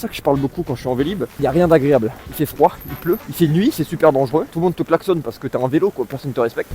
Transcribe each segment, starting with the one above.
ça que je parle beaucoup quand je suis en Vélib. Il n'y a rien d'agréable. Il fait froid, il pleut, il fait nuit, c'est super dangereux. Tout le monde te klaxonne parce que t'as un vélo, quoi, personne te respecte.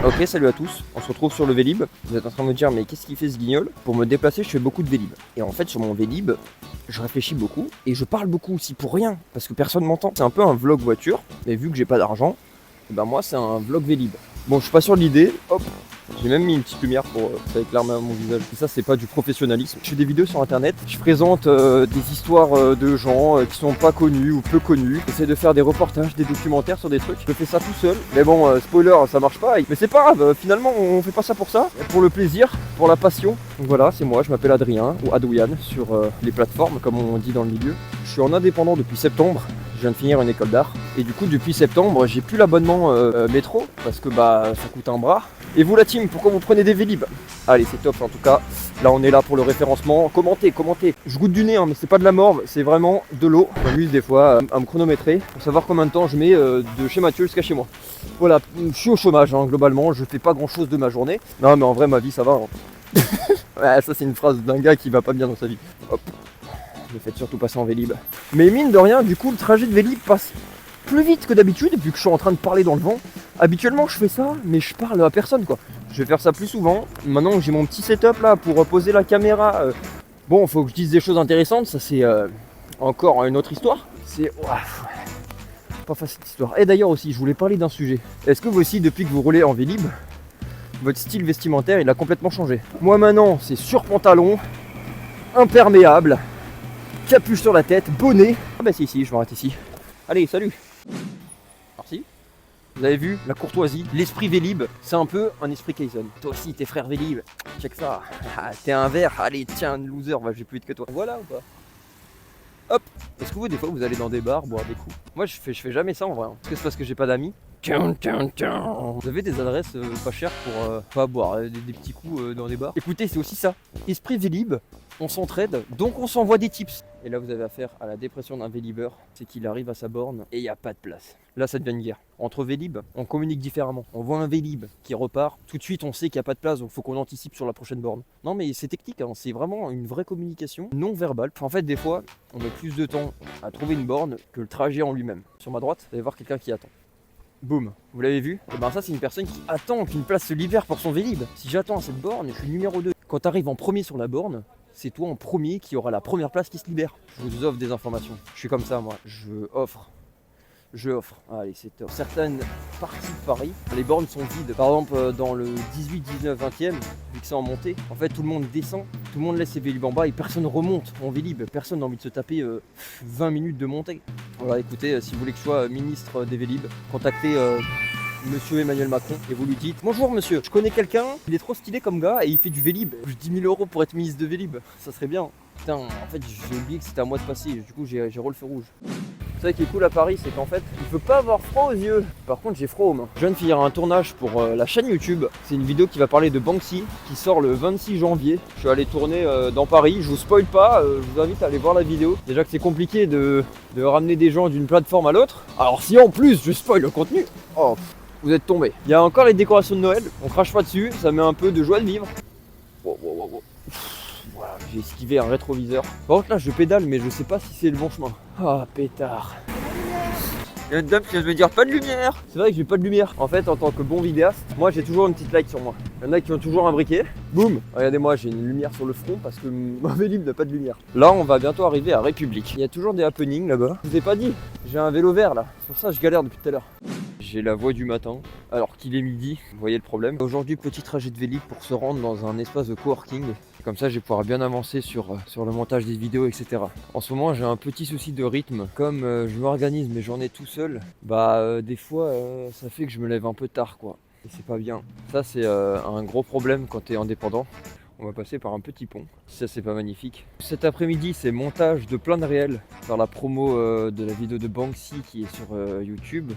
Ok, salut à tous, on se retrouve sur le Vélib. Vous êtes en train de me dire, mais qu'est-ce qu'il fait ce guignol? Pour me déplacer, je fais beaucoup de Vélib. Et en fait, sur mon Vélib, je réfléchis beaucoup et je parle beaucoup aussi pour rien, parce que personne m'entend. C'est un peu un vlog voiture, mais vu que j'ai pas d'argent, et ben moi c'est un vlog Vélib. Bon, je suis pas sûr de l'idée, hop. J'ai même mis une petite lumière pour que ça éclaire mon visage. Et ça, c'est pas du professionnalisme. Je fais des vidéos sur internet, je présente des histoires de gens qui sont pas connus ou peu connus. J'essaie de faire des reportages, des documentaires sur des trucs. Je fais ça tout seul. Mais bon, spoiler, ça marche pas. Mais c'est pas grave, finalement, on fait pas ça pour ça. Pour le plaisir, pour la passion. Donc voilà, c'est moi, je m'appelle Adrien ou Adouyan sur les plateformes, comme on dit dans le milieu. Je suis en indépendant depuis septembre. Je viens de finir une école d'art. Et du coup, depuis septembre, j'ai plus l'abonnement métro parce que bah ça coûte un bras. Et vous la team, pourquoi vous prenez des Vélib? Allez, c'est top en tout cas. Là, on est là pour le référencement. Commentez. Je goûte du nez, hein, mais c'est pas de la morve, c'est vraiment de l'eau. Je m'amuse des fois à me chronométrer pour savoir combien de temps je mets de chez Mathieu jusqu'à chez moi. Voilà, je suis au chômage, hein, globalement. Je fais pas grand chose de ma journée. Non, mais en vrai, ma vie, ça va. Hein. Ouais, ça, c'est une phrase d'un gars qui va pas bien dans sa vie. Hop. Ne faites surtout passer en Vélib. Mais mine de rien, du coup, le trajet de Vélib passe plus vite que d'habitude, vu que je suis en train de parler dans le vent. Habituellement, je fais ça, mais je parle à personne, quoi. Je vais faire ça plus souvent. Maintenant que j'ai mon petit setup là pour poser la caméra, bon, faut que je dise des choses intéressantes. Ça, c'est encore une autre histoire. C'est pas facile cette histoire. Et d'ailleurs aussi, je voulais parler d'un sujet. Est-ce que vous aussi, depuis que vous roulez en Vélib, votre style vestimentaire, il a complètement changé? Moi maintenant, c'est sur-pantalon, imperméable, capuche sur la tête, bonnet. Ah bah c'est ici, je vais arrêter ici. Allez, salut. Merci. Vous avez vu, la courtoisie, l'esprit Vélib, c'est un peu un esprit Kayson. Toi aussi, t'es frère Vélib, check ça. Ah, t'es un verre, allez, tiens, loser, je vais plus vite que toi. Voilà ou pas? Hop. Est-ce que vous, des fois, vous allez dans des bars boire des coups? Moi, je fais jamais ça en vrai. Est-ce que c'est parce que j'ai pas d'amis? Vous avez des adresses pas chères pour pas boire des petits coups dans des bars? Écoutez, c'est aussi ça. Esprit Vélib, on s'entraide, donc on s'envoie des tips. Et là, vous avez affaire à la dépression d'un Vélibeur, c'est qu'il arrive à sa borne et il n'y a pas de place. Là, ça devient une guerre. Entre Vélib, on communique différemment. On voit un Vélib qui repart, tout de suite, on sait qu'il n'y a pas de place, donc il faut qu'on anticipe sur la prochaine borne. Non, mais c'est technique, hein. C'est vraiment une vraie communication non verbale. En fait, des fois, on met plus de temps à trouver une borne que le trajet en lui-même. Sur ma droite, vous allez voir quelqu'un qui attend. Boum, vous l'avez vu? Et ben ça, c'est une personne qui attend qu'une place se libère pour son Vélib. Si j'attends à cette borne, je suis numéro 2. Quand tu arrives en premier sur la borne, c'est toi en premier qui aura la première place qui se libère. Je vous offre des informations. Je suis comme ça, moi. Je offre. Allez, c'est top. Certaines parties de Paris, les bornes sont vides. Par exemple, dans le 18, 19, 20e, vu que c'est en montée, en fait, tout le monde descend, tout le monde laisse ses Vélib en bas et personne remonte en Vélib. Personne n'a envie de se taper 20 minutes de montée. Voilà, écoutez, si vous voulez que je sois ministre des Vélib, contactez Monsieur Emmanuel Macron et vous lui dites: bonjour monsieur, je connais quelqu'un, il est trop stylé comme gars et il fait du Vélib. Je 10 000 € pour être ministre de Vélib, ça serait bien. Putain, en fait j'ai oublié que c'était à moi de passer, du coup j'ai le feu rouge. C'est ça qui est cool à Paris, c'est qu'en fait il faut pas avoir froid aux yeux. Par contre j'ai froid aux mains. Je viens de finir un tournage pour la chaîne YouTube. C'est une vidéo qui va parler de Banksy, qui sort le 26 janvier. Je suis allé tourner dans Paris, je vous spoil pas, je vous invite à aller voir la vidéo. Déjà que c'est compliqué de ramener des gens d'une plateforme à l'autre. Alors si en plus je spoil le contenu, oh, vous êtes tombés. Il y a encore les décorations de Noël, on crache pas dessus, ça met un peu de joie de vivre. Wow. Voilà, j'ai esquivé un rétroviseur. Par contre là je pédale mais je sais pas si c'est le bon chemin. Ah pétard. Il y a une dame qui vient de me dire pas de lumière. C'est vrai que j'ai pas de lumière. En fait en tant que bon vidéaste, moi j'ai toujours une petite light sur moi. Il y en a qui ont toujours un briquet. Boum. Regardez-moi, j'ai une lumière sur le front parce que mon Vélib n'a pas de lumière. Là on va bientôt arriver à République. Il y a toujours des happenings là-bas. Je vous ai pas dit, j'ai un vélo vert là. C'est pour ça que je galère depuis tout à l'heure. J'ai la voix du matin, alors qu'il est midi, vous voyez le problème. Aujourd'hui, petit trajet de Vélib pour se rendre dans un espace de coworking. Comme ça, je vais pouvoir bien avancer sur le montage des vidéos, etc. En ce moment, j'ai un petit souci de rythme. Comme je m'organise mes journées tout seul, des fois, ça fait que je me lève un peu tard, quoi. Et c'est pas bien. Ça, c'est un gros problème quand tu es indépendant. On va passer par un petit pont. Ça, c'est pas magnifique. Cet après-midi, c'est montage de plein de réels. Faire la promo de la vidéo de Banksy qui est sur YouTube.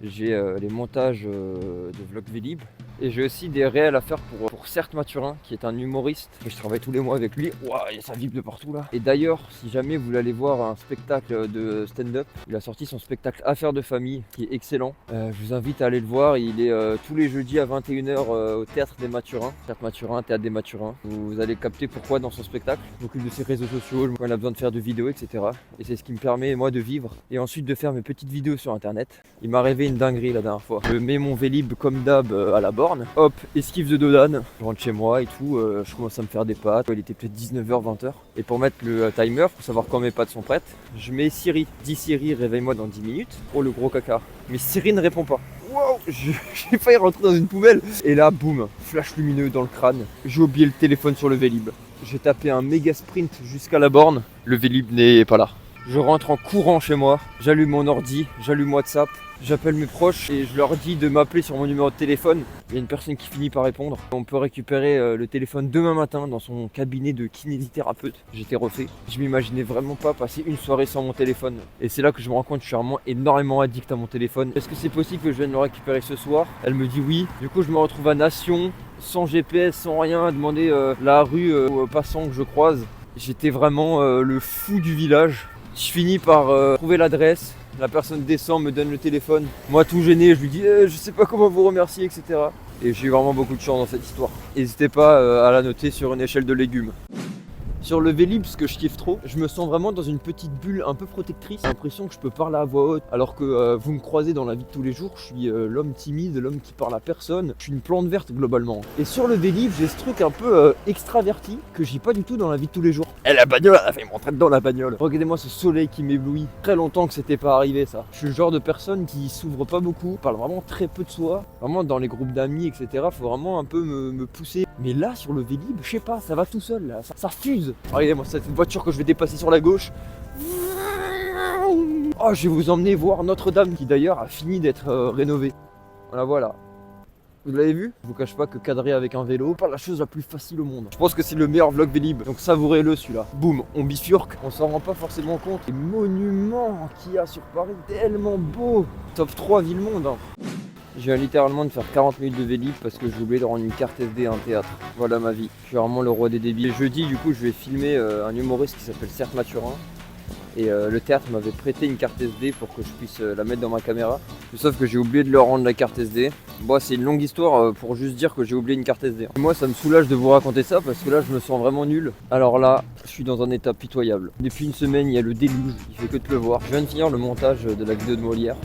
J'ai les montages de vlog Vélib. Et j'ai aussi des réels à faire pour Certes Mathurin, qui est un humoriste. Et je travaille tous les mois avec lui. Waouh, il y a ça vibre de partout là. Et d'ailleurs, si jamais vous voulez aller voir un spectacle de stand-up, il a sorti son spectacle Affaires de famille, qui est excellent. Je vous invite à aller le voir. Il est tous les jeudis à 21h au Théâtre des Mathurins. Théâtre Mathurin, Théâtre des Mathurins. Vous allez capter pourquoi dans son spectacle. Je m'occupe de ses réseaux sociaux, quand il a besoin de faire de vidéos, etc. Et c'est ce qui me permet, moi, de vivre. Et ensuite de faire mes petites vidéos sur internet. Il m'a rêvé une dinguerie la dernière fois. Je mets mon Vélib comme d'hab à la borne. Hop, esquive de Dodane. Je rentre chez moi et tout. Je commence à me faire des pâtes. Il était peut-être 19h, 20h. Et pour mettre le timer, pour savoir quand mes pâtes sont prêtes, je mets Siri. Dis Siri, réveille-moi dans 10 minutes. Oh le gros caca. Mais Siri ne répond pas. Wow, j'ai failli rentrer dans une poubelle. Et là, boum, flash lumineux dans le crâne. J'ai oublié le téléphone sur le Vélib. J'ai tapé un méga sprint jusqu'à la borne. Le Vélib n'est pas là. Je rentre en courant chez moi. J'allume mon ordi, j'allume WhatsApp. J'appelle mes proches et je leur dis de m'appeler sur mon numéro de téléphone. Il y a une personne qui finit par répondre. On peut récupérer le téléphone demain matin dans son cabinet de kinésithérapeute. J'étais refait. Je m'imaginais vraiment pas passer une soirée sans mon téléphone. Et c'est là que je me rends compte que je suis vraiment énormément addict à mon téléphone. Est-ce que c'est possible que je vienne le récupérer ce soir? Elle me dit oui. Du coup je me retrouve à Nation, sans GPS, sans rien, à demander la rue aux passants que je croise. J'étais vraiment le fou du village. Je finis par trouver l'adresse. La personne descend, me donne le téléphone. Moi tout gêné, je lui dis je sais pas comment vous remercier, etc. Et j'ai eu vraiment beaucoup de chance dans cette histoire. N'hésitez pas à la noter sur une échelle de légumes. Sur le Vélib, ce que je kiffe trop, je me sens vraiment dans une petite bulle un peu protectrice. J'ai l'impression que je peux parler à voix haute, alors que vous me croisez dans la vie de tous les jours, je suis l'homme timide, l'homme qui parle à personne. Je suis une plante verte globalement. Et sur le Vélib, j'ai ce truc un peu extraverti que j'ai pas du tout dans la vie de tous les jours. Et la bagnole, elle fait rentrer dedans la bagnole. Regardez-moi ce soleil qui m'éblouit. Très longtemps que c'était pas arrivé ça. Je suis le genre de personne qui s'ouvre pas beaucoup, parle vraiment très peu de soi. Vraiment dans les groupes d'amis, etc. Faut vraiment un peu me pousser. Mais là, sur le Vélib, je sais pas, ça va tout seul là, ça fuse. Regardez-moi cette voiture que je vais dépasser sur la gauche. Oh, je vais vous emmener voir Notre-Dame qui d'ailleurs a fini d'être rénovée. Voilà. Vous l'avez vu? Je vous cache pas que cadrer avec un vélo, pas la chose la plus facile au monde. Je pense que c'est le meilleur vlog Vélib, donc savourez-le celui-là. Boum, on bifurque, on s'en rend pas forcément compte. Les monuments qu'il y a sur Paris, tellement beau. Top 3 ville-monde. Je viens littéralement de faire 40 minutes de Vélib parce que j'ai oublié de rendre une carte SD à un théâtre. Voilà ma vie. Je suis vraiment le roi des débiles. Jeudi, du coup, je vais filmer un humoriste qui s'appelle Certes Mathurin. Et le théâtre m'avait prêté une carte SD pour que je puisse la mettre dans ma caméra. Sauf que j'ai oublié de leur rendre la carte SD. Bon, c'est une longue histoire pour juste dire que j'ai oublié une carte SD. Et moi, ça me soulage de vous raconter ça parce que là, je me sens vraiment nul. Alors là, je suis dans un état pitoyable. Depuis une semaine, il y a le déluge, il fait que de pleuvoir. Je viens de finir le montage de la vidéo de Molière.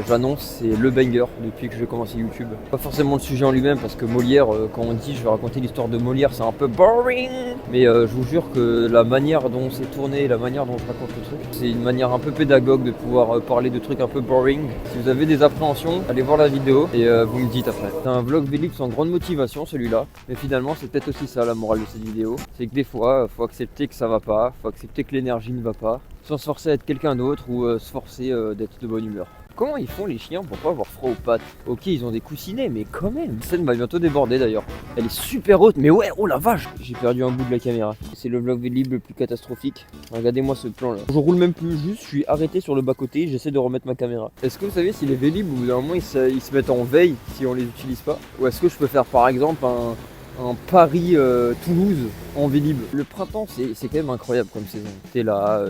J'annonce, c'est le banger depuis que j'ai commencé YouTube. Pas forcément le sujet en lui-même parce que Molière, quand on dit je vais raconter l'histoire de Molière, c'est un peu boring. Mais je vous jure que la manière dont c'est tourné, la manière dont je raconte le truc, c'est une manière un peu pédagogue de pouvoir parler de trucs un peu boring. Si vous avez des appréhensions, allez voir la vidéo et vous me dites après. C'est un vlog Vélib sans grande motivation celui-là. Mais finalement c'est peut-être aussi ça la morale de cette vidéo. C'est que des fois, faut accepter que ça va pas, faut accepter que l'énergie ne va pas, sans se forcer à être quelqu'un d'autre ou se forcer d'être de bonne humeur. Comment ils font les chiens pour pas avoir froid aux pattes? Ok, ils ont des coussinets, mais quand même. La scène va bientôt déborder d'ailleurs. Elle est super haute, mais ouais, oh la vache! J'ai perdu un bout de la caméra. C'est le vlog Vélib le plus catastrophique. Regardez-moi ce plan là. Je roule même plus, juste je suis arrêté sur le bas-côté, j'essaie de remettre ma caméra. Est-ce que vous savez si les Vélib, au bout d'un moment, ils se mettent en veille si on les utilise pas? Ou est-ce que je peux faire par exemple un Paris-Toulouse en Vélib? Le printemps, c'est quand même incroyable comme saison. T'es là,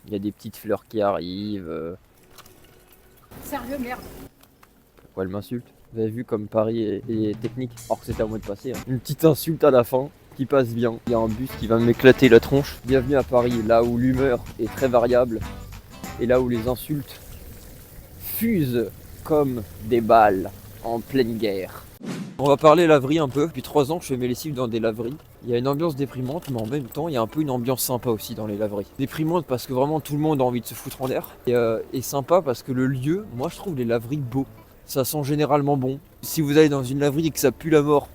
il y a des petites fleurs qui arrivent. Sérieux, merde. Pourquoi elle m'insulte? Vous avez vu comme Paris est technique, alors que c'était à moi de passer. Hein. Une petite insulte à la fin qui passe bien. Il y a un bus qui va m'éclater la tronche. Bienvenue à Paris, là où l'humeur est très variable et là où les insultes fusent comme des balles en pleine guerre. On va parler laverie un peu. Depuis 3 ans que je fais mes lessives dans des laveries. Il y a une ambiance déprimante, mais en même temps, il y a un peu une ambiance sympa aussi dans les laveries. Déprimante parce que vraiment tout le monde a envie de se foutre en l'air. Et sympa parce que le lieu, moi je trouve les laveries beaux. Ça sent généralement bon. Si vous allez dans une laverie et que ça pue la mort,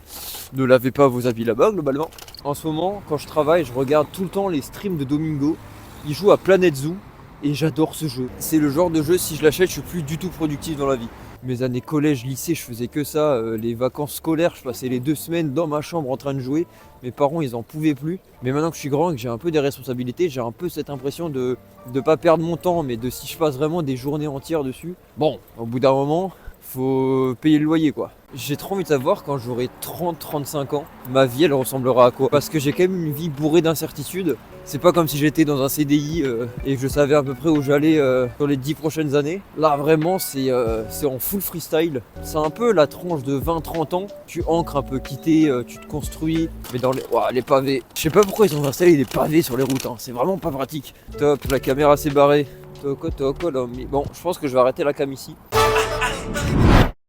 ne lavez pas vos habits là-bas globalement. En ce moment, quand je travaille, je regarde tout le temps les streams de Domingo. Il joue à Planet Zoo et j'adore ce jeu. C'est le genre de jeu, si je l'achète, je suis plus du tout productif dans la vie. Mes années collège, lycée, je faisais que ça. Les vacances scolaires, je passais les 2 semaines dans ma chambre en train de jouer. Mes parents, ils en pouvaient plus. Mais maintenant que je suis grand et que j'ai un peu des responsabilités, j'ai un peu cette impression de pas perdre mon temps, mais de si je passe vraiment des journées entières dessus. Bon, au bout d'un moment, faut payer le loyer quoi. J'ai trop envie de savoir quand j'aurai 30-35 ans, ma vie elle ressemblera à quoi. Parce que j'ai quand même une vie bourrée d'incertitudes. C'est pas comme si j'étais dans un CDI et que je savais à peu près où j'allais sur les 10 prochaines années. Là vraiment c'est en full freestyle. C'est un peu la tranche de 20-30 ans. Tu ancres un peu quitter, tu te construis. Mais dans les pavés. Je sais pas pourquoi ils ont installé des pavés sur les routes. Hein. C'est vraiment pas pratique. Top, la caméra s'est barrée. Toco, toco, bon, je pense que je vais arrêter la cam ici.